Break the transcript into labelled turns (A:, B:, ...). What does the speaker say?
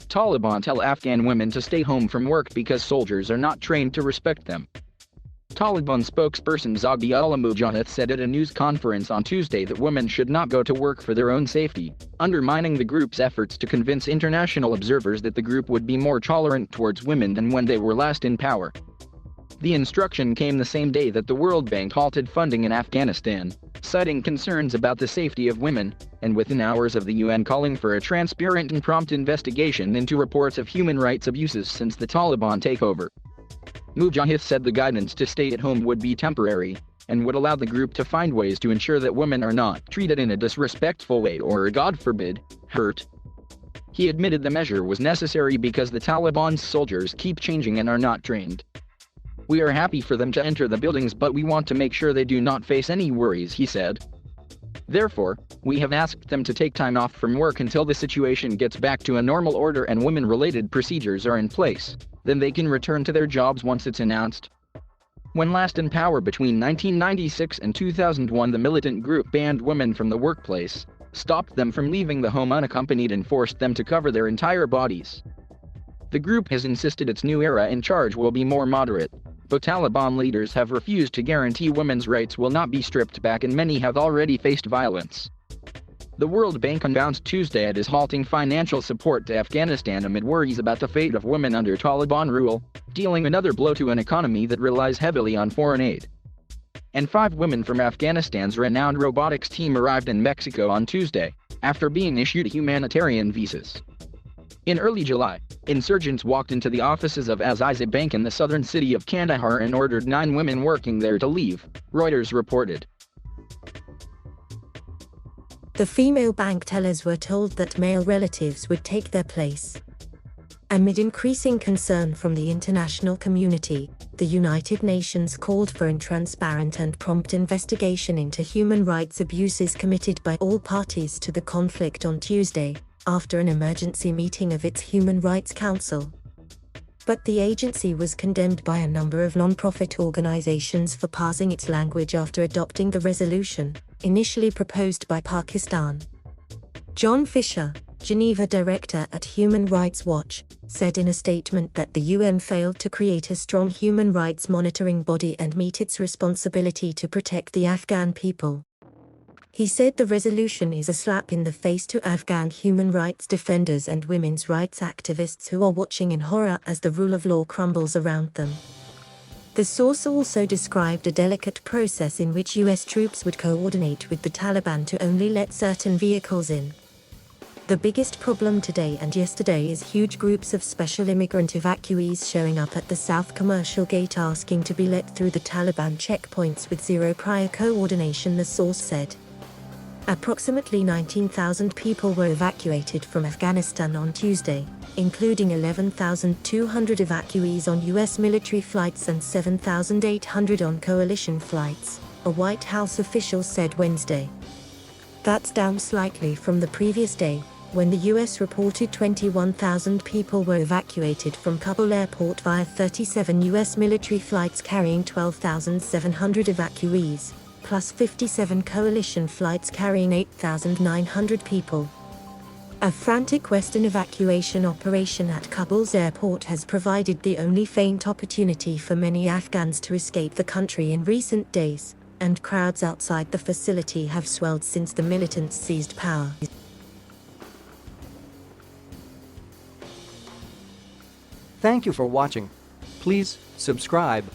A: Taliban tell Afghan women to stay home from work because soldiers are not trained to respect them. Taliban spokesperson Zabiullah Mujahid said at a news conference on Tuesday that women should not go to work for their own safety, undermining the group's efforts to convince international observers that the group would be more tolerant towards women than when they were last in power. The instruction came the same day that the World Bank halted funding in Afghanistan, citing concerns about the safety of women, and within hours of the UN calling for a transparent and prompt investigation into reports of human rights abuses since the Taliban takeover. Mujahid said the guidance to stay at home would be temporary, and would allow the group to find ways to ensure that women are not treated in a disrespectful way or, God forbid, hurt. He admitted the measure was necessary because the Taliban's soldiers keep changing and are not trained. "We are happy for them to enter the buildings, but we want to make sure they do not face any worries," he said. "Therefore, we have asked them to take time off from work until the situation gets back to a normal order and women-related procedures are in place. Then they can return to their jobs once it's announced." When last in power between 1996 and 2001, the militant group banned women from the workplace, stopped them from leaving the home unaccompanied, and forced them to cover their entire bodies. The group has insisted its new era in charge will be more moderate, but Taliban leaders have refused to guarantee women's rights will not be stripped back, and many have already faced violence. The World Bank announced Tuesday it is halting financial support to Afghanistan amid worries about the fate of women under Taliban rule, dealing another blow to an economy that relies heavily on foreign aid. And 5 women from Afghanistan's renowned robotics team arrived in Mexico on Tuesday, after being issued humanitarian visas. In early July, insurgents walked into the offices of Aziza Bank in the southern city of Kandahar and ordered 9 women working there to leave, Reuters reported.
B: The female bank tellers were told that male relatives would take their place. Amid increasing concern from the international community, the United Nations called for a transparent and prompt investigation into human rights abuses committed by all parties to the conflict on Tuesday, after an emergency meeting of its Human Rights Council. But the agency was condemned by a number of non-profit organizations for passing its language after adopting the resolution, initially proposed by Pakistan. John Fisher, Geneva director at Human Rights Watch, said in a statement that the UN failed to create a strong human rights monitoring body and meet its responsibility to protect the Afghan people. He said the resolution is a slap in the face to Afghan human rights defenders and women's rights activists who are watching in horror as the rule of law crumbles around them. The source also described a delicate process in which US troops would coordinate with the Taliban to only let certain vehicles in. The biggest problem today and yesterday is huge groups of special immigrant evacuees showing up at the South Commercial Gate asking to be let through the Taliban checkpoints with zero prior coordination, the source said. Approximately 19,000 people were evacuated from Afghanistan on Tuesday, including 11,200 evacuees on US military flights and 7,800 on coalition flights, a White House official said Wednesday. That's down slightly from the previous day, when the US reported 21,000 people were evacuated from Kabul airport via 37 US military flights carrying 12,700 evacuees, plus 57 coalition flights carrying 8,900 people. A frantic Western evacuation operation at Kabul's airport has provided the only faint opportunity for many Afghans to escape the country in recent days, and crowds outside the facility have swelled since the militants seized power.
C: Thank you for watching. Please subscribe.